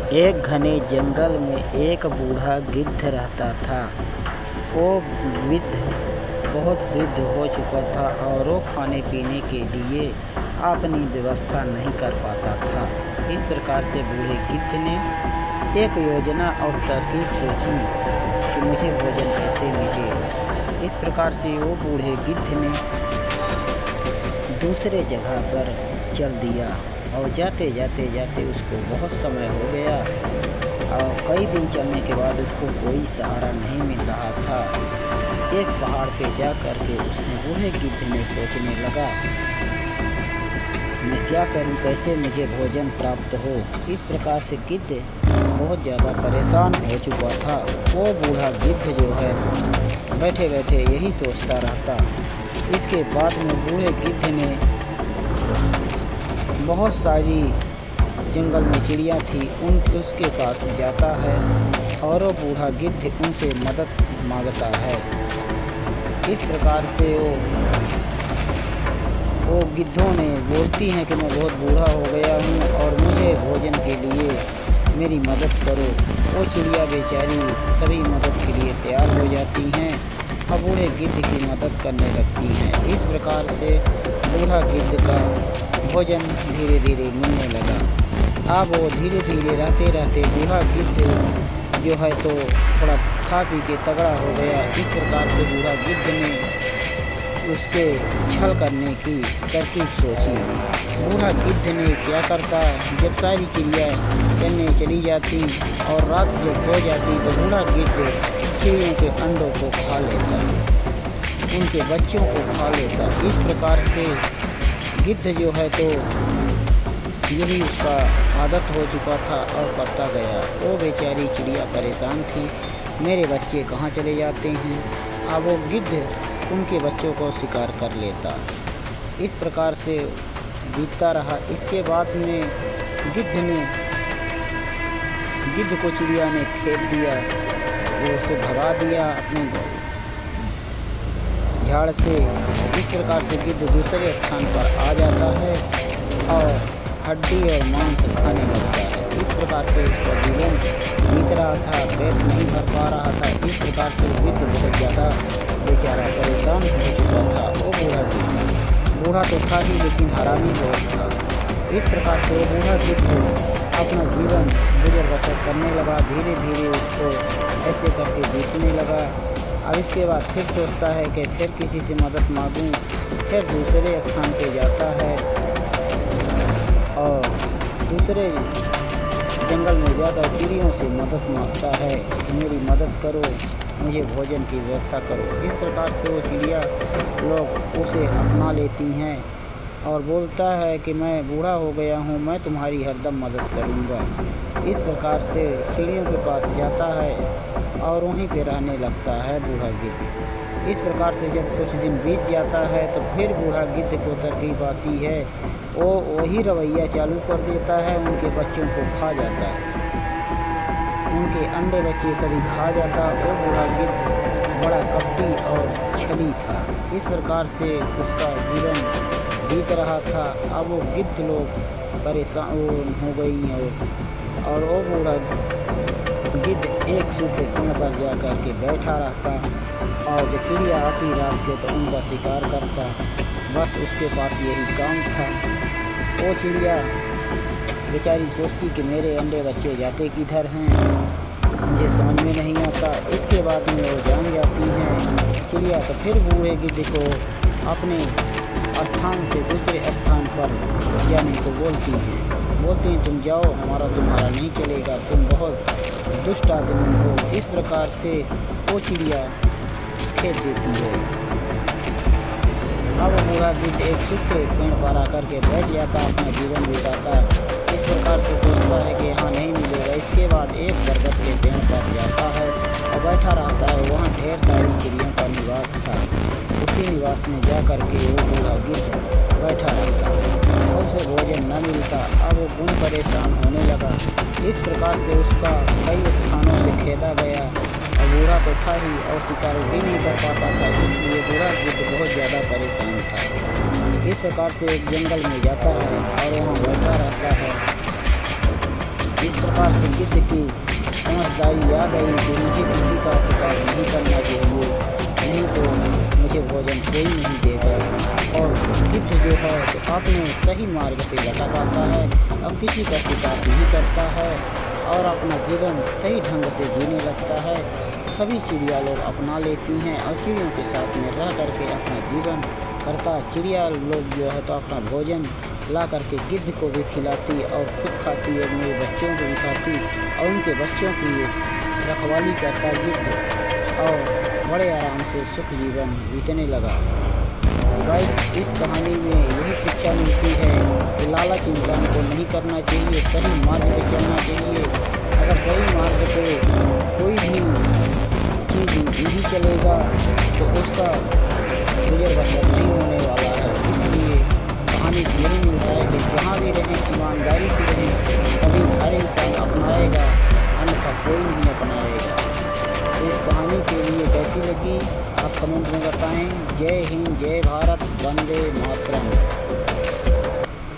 एक घने जंगल में एक बूढ़ा गिद्ध रहता था। वो गिद्ध बहुत वृद्ध हो चुका था और वो खाने पीने के लिए अपनी व्यवस्था नहीं कर पाता था। इस प्रकार से बूढ़े गिद्ध ने एक योजना और तरकीब सोची कि मुझे भोजन कैसे मिले। इस प्रकार से वो बूढ़े गिद्ध ने दूसरे जगह पर चल दिया और जाते जाते उसको बहुत समय हो गया और कई दिन चलने के बाद उसको कोई सहारा नहीं मिल रहा था। एक पहाड़ पे जा कर के उसने बूढ़े गिद्ध ने सोचने लगा, मैं क्या करूं, कैसे मुझे भोजन प्राप्त हो। इस प्रकार से गिद्ध बहुत ज़्यादा परेशान हो चुका था। वो बूढ़ा गिद्ध जो है बैठे बैठे यही सोचता रहता। इसके बाद में बूढ़े गिद्ध ने बहुत सारी जंगल में चिड़िया थी उसके पास जाता है और वो बूढ़ा गिद्ध उनसे मदद मांगता है। इस प्रकार से वो गिद्धों ने बोलती हैं कि मैं बहुत बूढ़ा हो गया हूँ और मुझे भोजन के लिए मेरी मदद करो। वो चिड़िया बेचारी सभी मदद के लिए तैयार हो जाती हैं और बूढ़े गिद्ध की मदद करने लगती हैं। इस प्रकार से बूढ़ा गिद्ध का भोजन धीरे धीरे मिलने लगा। अब वो धीरे धीरे रहते रहते बूढ़ा गिद्ध जो है तो थोड़ा खा पी के तगड़ा हो गया। इस प्रकार से बूढ़ा गिद्ध ने उसके छल करने की तरकीब सोची। बूढ़ा गिद्ध ने क्या करता, जब सारी चिड़िया चलने चली जाती और रात जब हो जाती तो बूढ़ा गिद्ध चिड़ियों के अंडों को खा लेता, उनके बच्चों को खा लेता। इस प्रकार से गिद्ध जो है तो यही उसका आदत हो चुका था और करता गया। वो बेचारी चिड़िया परेशान थी, मेरे बच्चे कहाँ चले जाते हैं। अब वो गिद्ध उनके बच्चों को शिकार कर लेता। इस प्रकार से बीतता रहा। इसके बाद में गिद्ध को चिड़िया ने खेत दिया, वो उसे भगा दिया अपने झाड़ से। इस प्रकार से गिद्ध दूसरे स्थान पर आ जाता है और हड्डी और मांस खाने लगता है। इस प्रकार से उसका जीवन बीत रहा था, पेट नहीं भर पा रहा था। इस प्रकार से गिद्ध बहुत ज़्यादा बेचारा परेशान हो चुका था। वो बूढ़ा तो था ही लेकिन हरामी बहुत था। इस प्रकार से वो बूढ़ा गिद्ध अपना जीवन गुजर बसर करने लगा। धीरे धीरे उसको ऐसे करके बीतने लगा। अब इसके बाद फिर सोचता है कि फिर किसी से मदद मांगूं। फिर दूसरे स्थान पे जाता है और दूसरे जंगल में जाकर चिड़ियों से मदद मांगता है कि मेरी मदद करो, मुझे भोजन की व्यवस्था करो। इस प्रकार से वो चिड़िया लोग उसे अपना लेती हैं और बोलता है कि मैं बूढ़ा हो गया हूँ, मैं तुम्हारी हरदम मदद करूँगा। इस प्रकार से चिड़ियों के पास जाता है और वहीं पे रहने लगता है बूढ़ा गिद्ध। इस प्रकार से जब कुछ दिन बीत जाता है तो फिर बूढ़ा गिद्ध को तरकीब आती है। वो वही रवैया चालू कर देता है, उनके बच्चों को खा जाता है, उनके अंडे बच्चे सभी खा जाता। वो बूढ़ा गिद्ध बड़ा कपटी और छली था। इस प्रकार से उसका जीवन बीत रहा था। अब वो गिद्ध लोग परेशान हो गई और वो बूढ़ा गिद्ध एक सूखे पेड़ पर जा कर के बैठा रहता और जब चिड़िया आती रात के तो उनका शिकार करता। बस उसके पास यही काम था। वो चिड़िया बेचारी सोचती कि मेरे अंडे बच्चे जाते किधर हैं, मुझे समझ में नहीं आता। इसके बाद में वो जान जाती हैं चिड़िया तो फिर बूढ़े गिद्ध को अपने स्थान से दूसरे स्थान पर जाने को बोलती हैं तुम जाओ, हमारा तुम्हारा नहीं चलेगा, तुम बहुत दुष्ट आदमी हो। इस प्रकार से वो चिड़िया खेत देती है। अब बूढ़ा गिद्ध एक सूखे पेड़ पर आकर के बैठ जाता, अपना जीवन बिताता। इस प्रकार से सोचता है कि यहाँ नहीं मिलेगा। इसके बाद एक बरगद के पेड़ पर जाता है और बैठा रहता है। वहाँ ढेर सारी चिड़ियों का निवास था। उसी निवास में जा कर के वो बूढ़ा गिद्ध बैठा रहता, उसे भोजन न मिलता। अब वो गुण परेशान होने लगा। इस प्रकार से उसका कई स्थानों से खेदा गया और बूढ़ा तो था ही और शिकार भी नहीं कर पाता था, इसलिए बूढ़ा गिद्ध बहुत ज़्यादा परेशान था। इस प्रकार से एक जंगल में जाता है और वहाँ बैठा रहता है। इस प्रकार से गिद्ध की समझदारी आ गई कि मुझे किसी का शिकार नहीं करना चाहिए, नहीं तो मुझे भोजन कोई नहीं देगा। और गिद्ध जो है तो अपने सही मार्ग पे लटक आता है और किसी का शिकार नहीं करता है और अपना जीवन सही ढंग से जीने लगता है। सभी चिड़िया लोग अपना लेती हैं और चिड़ियों के साथ में रह करके अपना जीवन करता। चिड़िया लोग जो है तो अपना भोजन ला करके गिद्ध को भी खिलाती और खुद खाती और मेरे बच्चों को भी खाती और उनके बच्चों की रखवाली करता गिद्ध और बड़े आराम से सुख जीवन बीतने लगा। गाइस, इस कहानी में यही शिक्षा मिलती है कि लालच इंसान को नहीं करना चाहिए, सही मार्ग पे चलना चाहिए। अगर सही मार्ग पे कोई भी चीज़ नहीं चलेगा तो उसका गुजर बसर नहीं होने वाला है। इसलिए कहानी से यही मिलता है कि जहाँ भी रहें ईमानदारी से रहें, तभी हर इंसान अपनाएगा, अन्यथा कोई नहीं अपनाएगा। तो इस कहानी के लिए कैसी लगी आप कमेंट में बताएं। जय हिंद, जय भारत, वंदे मातरम।